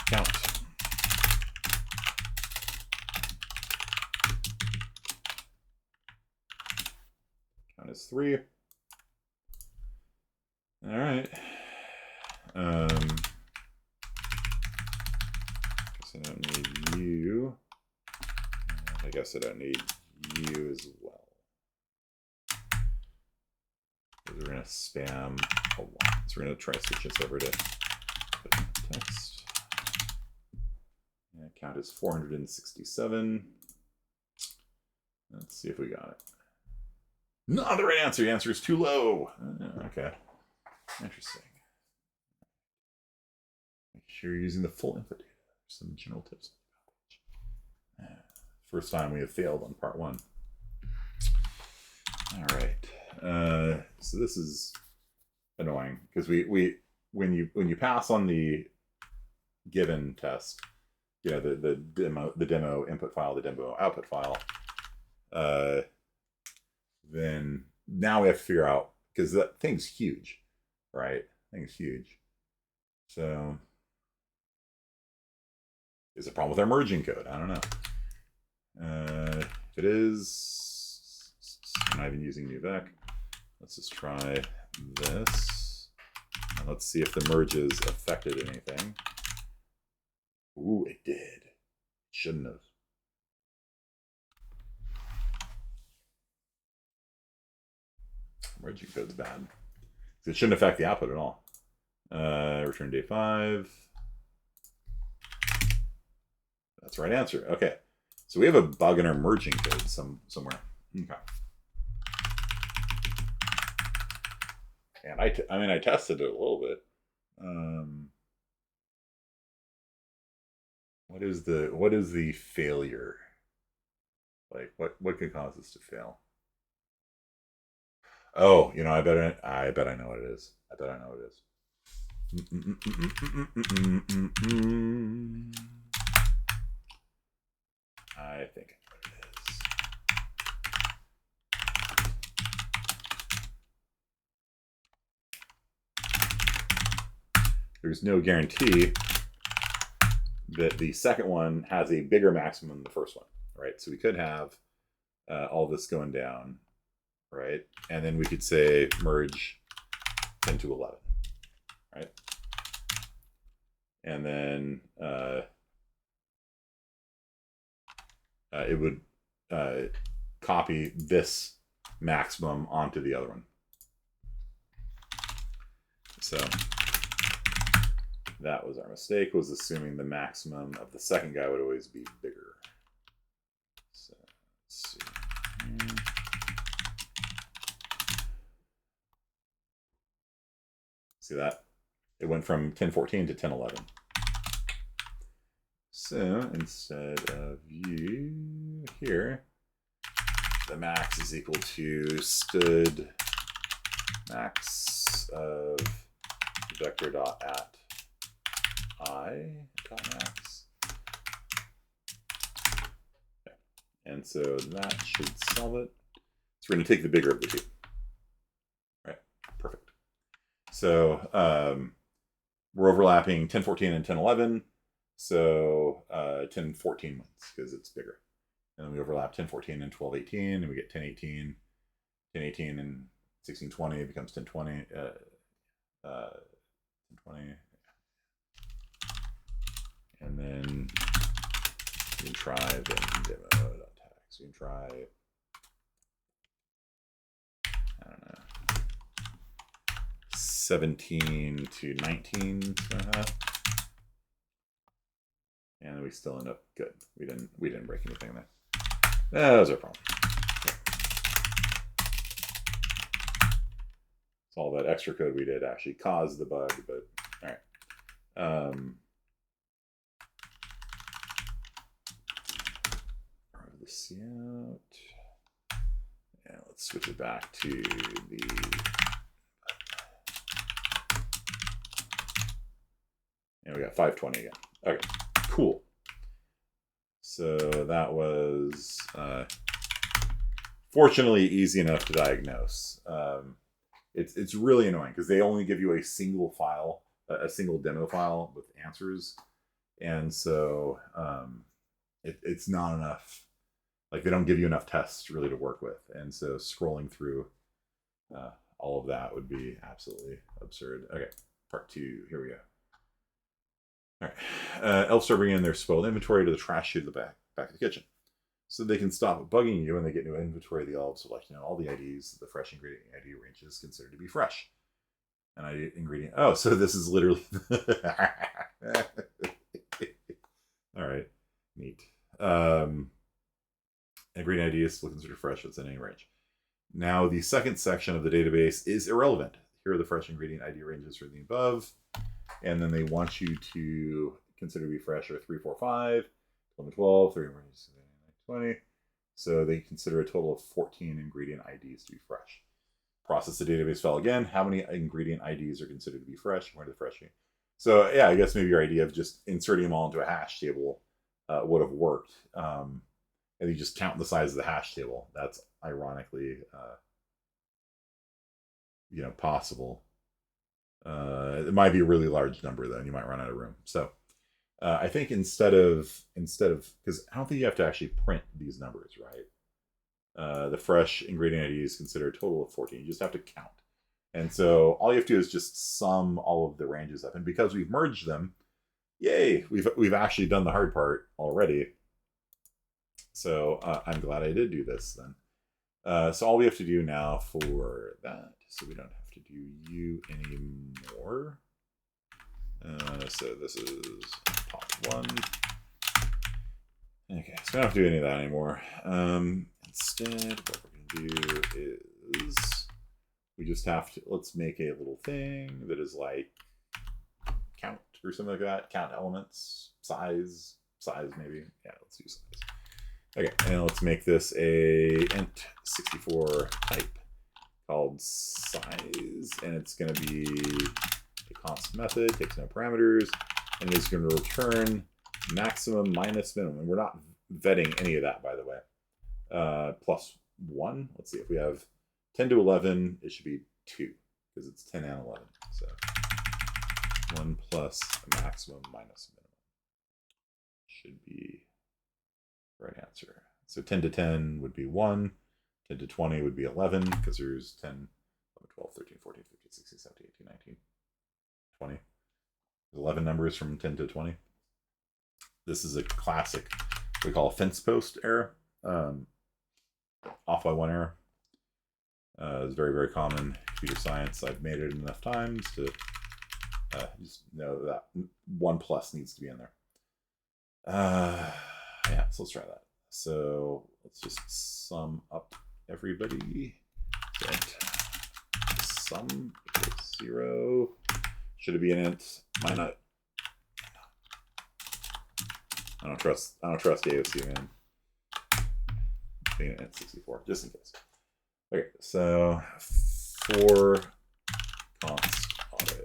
S1: count. Count is 3. All right. Guess I don't need you. I guess I don't need you as well. We're going to spam a lot. So we're going to try to switch this over to text. And count is 467. Let's see if we got it. Not the right answer. The answer is too low. Okay. Interesting. Make sure you're using the full input data. Some general tips. First time we have failed on part 1. All right. So this is annoying because when you pass on the given test, the demo input file, the demo output file, then now we have to figure out, because that thing's huge, right? Thing's huge. So is a problem with our merging code? I don't know. If it is, I'm not even using new vec. Let's just try this. And let's see if the merges affected anything. Ooh, it did. Shouldn't have. Merging code's bad. It shouldn't affect the output at all. Return day 5. That's the right answer. Okay. So we have a bug in our merging code somewhere. Okay. And I tested it a little bit. What is the failure? Like what could cause this to fail? Oh, I bet I know what it is. I bet I know what it is. I think I know what it is. there's no guarantee that the second one has a bigger maximum than the first one, right? So we could have all this going down, right? And then we could say merge 10 to 11, right? And then it would copy this maximum onto the other one. So that was our mistake, was assuming the maximum of the second guy would always be bigger. So let's see. See that? It went from 1014 to 1011. So instead of u here, the max is equal to std max of vector dot at I dot max. Okay. And so that should solve it. So we're going to take the bigger of the two. Right, perfect. So we're overlapping 1014 and 1011. So 1014 wins because it's bigger. And then we overlap 1014 and 1218, and we get 1018. 1018 and 1620 becomes 1020. 1020. And then you can try then demo.tax. You can try, I don't know, 17 to 19, something like that. And we still end up good. We didn't break anything there. That was our problem. Okay. So all that extra code we did actually caused the bug, but all right. The cout. And let's switch it back to the. And we got 520 again. Okay, cool. So that was fortunately easy enough to diagnose. It's really annoying because they only give you a single file, a single demo file with answers, and so it's not enough. Like they don't give you enough tests really to work with, and so scrolling through all of that would be absolutely absurd. Okay, part 2. Here we go. All right, elves start bringing in their spoiled inventory to the trash chute at the back of the kitchen, so they can stop bugging you when they get new inventory. The elves will all the IDs. The fresh ingredient ID range is considered to be fresh. And ID ingredient. Oh, so this is literally. All right, neat. Ingredient ID is still considered fresh. It's in any range. Now the second section of the database is irrelevant. Here are the fresh ingredient ID ranges for the above. And then they want you to consider to be fresh are 3, 4, 5, 11, 12, 13, 20. So they consider a total of 14 ingredient IDs to be fresh. Process the database file again. How many ingredient IDs are considered to be fresh? Where the fresh? So yeah, I guess maybe your idea of just inserting them all into a hash table would have worked. And you just count the size of the hash table. That's ironically, possible. It might be a really large number though, and you might run out of room. So I think instead of because I don't think you have to actually print these numbers, right? The fresh ingredient ID is considered a total of 14. You just have to count. And so all you have to do is just sum all of the ranges up. And because we've merged them, yay, we've actually done the hard part already. So I'm glad I did do this then. So all we have to do now for that, so we don't have to do U anymore. So this is top 1. Okay, so we don't have to do any of that anymore. Instead, what we're going to do is we just have to, let's make a little thing that is like count or something like that. Count elements, size maybe. Yeah, let's do size. Okay, and let's make this a int 64 type called size, and it's going to be a constant method, takes no parameters, and it's going to return maximum minus minimum. And we're not vetting any of that, by the way. Plus 1. Let's see, if we have 10 to 11, it should be 2 because it's 10 and 11. So 1 plus maximum minus minimum should be the right answer. So 10 to 10 would be 1. 10 to 20 would be 11, because there's 10, 11, 12, 13, 14, 15, 16, 17, 18, 19, 20. There's 11 numbers from 10 to 20. This is a classic, we call a fence post error. Off by 1 error. It's very, very common in computer science. I've made it enough times to just know that 1 plus needs to be in there. Yeah, so let's try that. So let's just sum up everybody. Sum equals 0. Should it be an int? Might not. I don't trust AOC, man. Being an int 64, just in case. Okay, so for const auto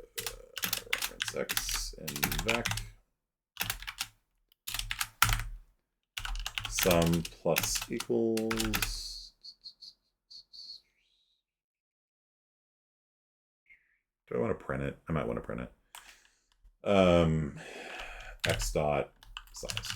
S1: reference x and vec sum plus equals. Do I want to print it? I might want to print it. X dot size.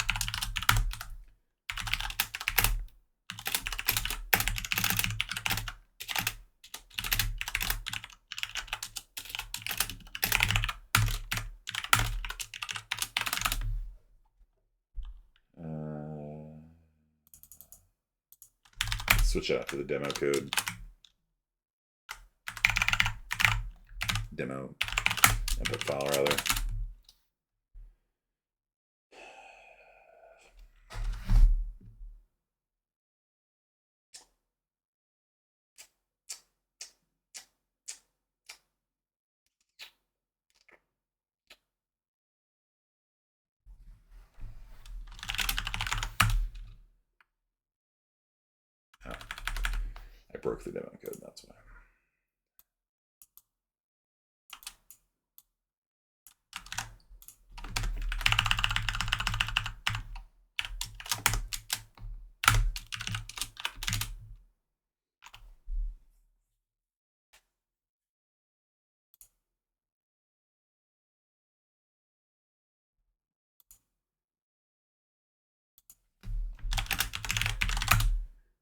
S1: Switch it out to the demo code. Demo input file, rather. Oh, I broke the demo code, that's why.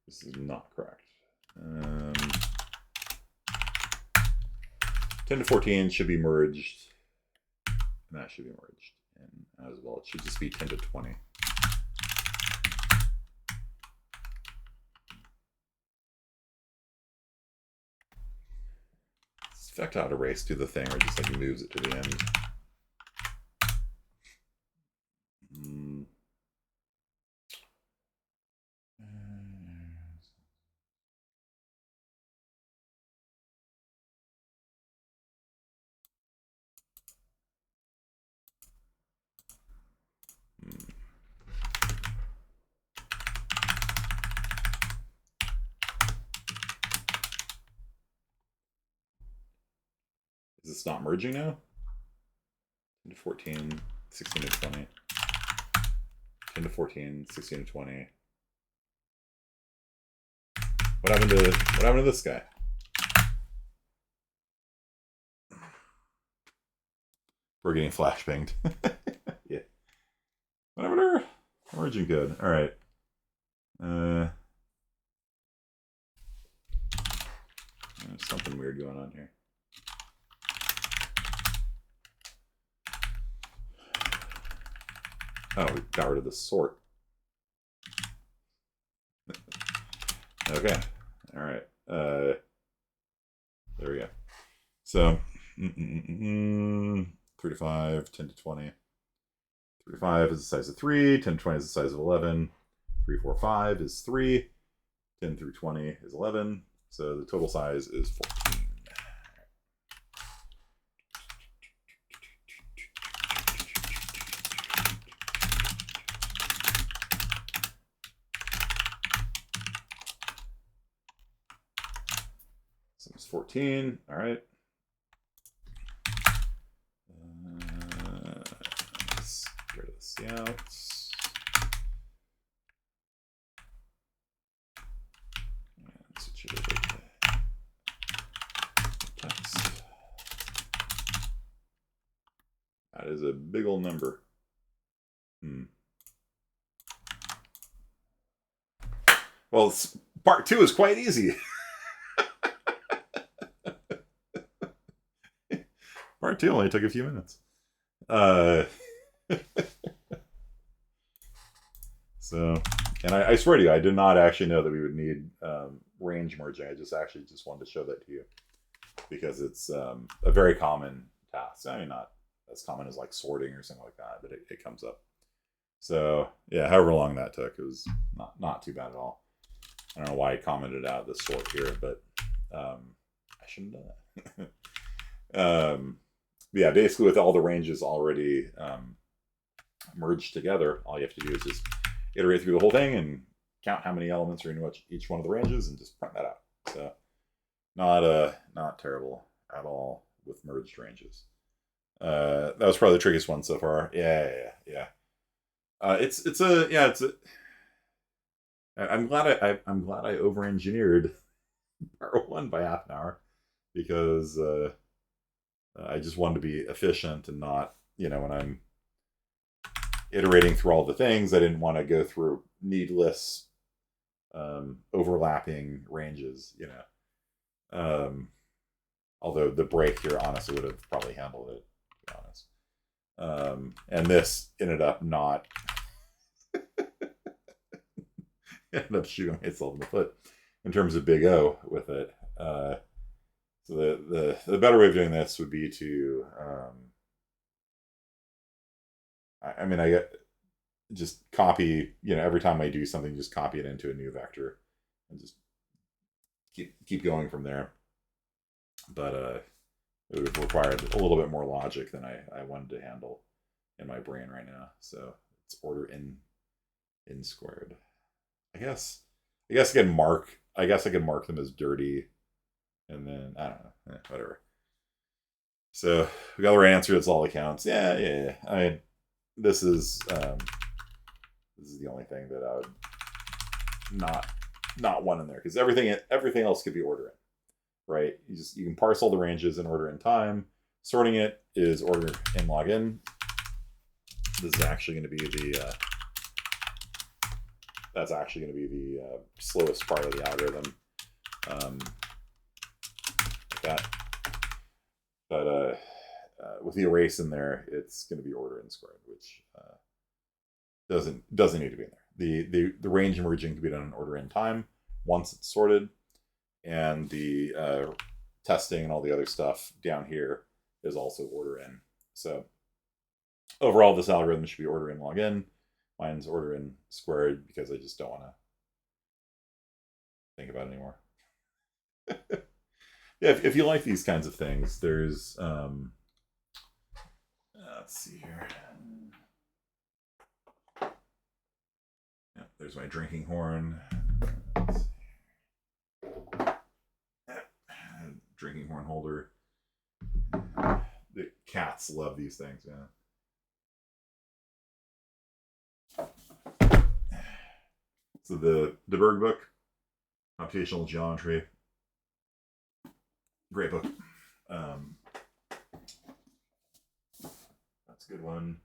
S1: This is not correct. 10 to 14 should be merged. And that should be merged. And as well, it should just be 10 to 20. Does vect out erase do the thing, or just like moves it to the end? Is this not merging now? 10 to 14, 16 to 20. 10 to 14, 16 to 20. What happened to this guy? We're getting flashbanged. Yeah. Whatever. Merging code. All right. There's something weird going on here. Oh, we got rid of the sort. Okay. All right. There we go. So 3 to 5, 10 to 20. 3 to 5 is the size of 3. 10 to 20 is the size of 11. 3, 4, 5 is 3. 10 through 20 is 11. So the total size is 14. So it's 14. All right. Let's get rid of the Cout. And switch it over to text. That is a big old number. Well, part 2 is quite easy. Part 2 only took a few minutes. So, and I swear to you, I did not actually know that we would need range merging. I just wanted to show that to you because it's a very common task. I mean, not as common as like sorting or something like that, but it comes up. So yeah, however long that took, it was not too bad at all. I don't know why I commented out the sort here, but I shouldn't have done that. Yeah, basically with all the ranges already merged together, all you have to do is just iterate through the whole thing and count how many elements are in each one of the ranges and just print that out. So not terrible at all with merged ranges. That was probably the trickiest one so far. Yeah. I'm glad I over-engineered part 1 by half an hour because I just wanted to be efficient and not, when I'm iterating through all the things, I didn't want to go through needless overlapping ranges, although the break here honestly would have probably handled it, to be honest. And this ended up shooting myself in the foot in terms of Big O with it. So the better way of doing this would be to I get just copy, every time I do something, just copy it into a new vector and just keep going from there. But it would have required a little bit more logic than I wanted to handle in my brain right now. So it's order n squared. I guess I can mark them as dirty, and then I don't know, whatever. So we got the right answer. That's all that counts. Yeah. I mean, this is the only thing that I would not want in there because everything else could be order in, right? You can parse all the ranges in order in time. Sorting it is order in log n. This is actually going to be the slowest part of the algorithm. Like that. But with the erase in there, it's going to be order n squared, which doesn't need to be in there. The range merging can be done in order in time once it's sorted, and the testing and all the other stuff down here is also order n. So overall, this algorithm should be order n log n. Mine's order n squared because I just don't want to think about it anymore. Yeah, if you like these kinds of things, there's let's see here. Yeah, there's my drinking horn. Drinking horn holder. The cats love these things, yeah. So the Berg book, Computational Geometry, great book. That's a good one.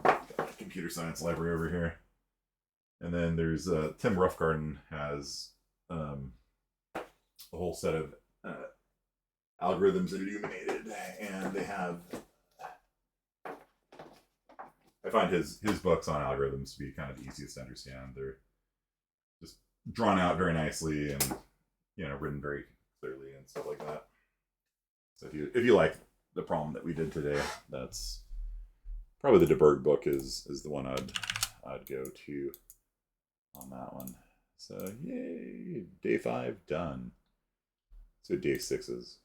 S1: Got a computer science library over here. And then there's Tim Roughgarden has a whole set of algorithms that are illuminated, and they have. I find his books on algorithms to be kind of the easiest to understand. They're just drawn out very nicely and written very clearly and stuff like that. So if you like the problem that we did today, that's probably the DeBerg book is the one I'd go to on that one. So yay, day 5 done. So day 6 is.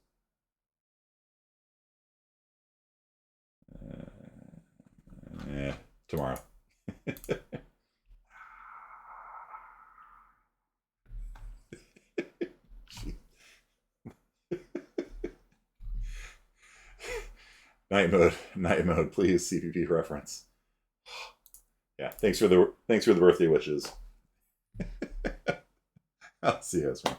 S1: Tomorrow. Night mode, please. CPP reference. Yeah, thanks for the birthday wishes. I'll see you guys, man.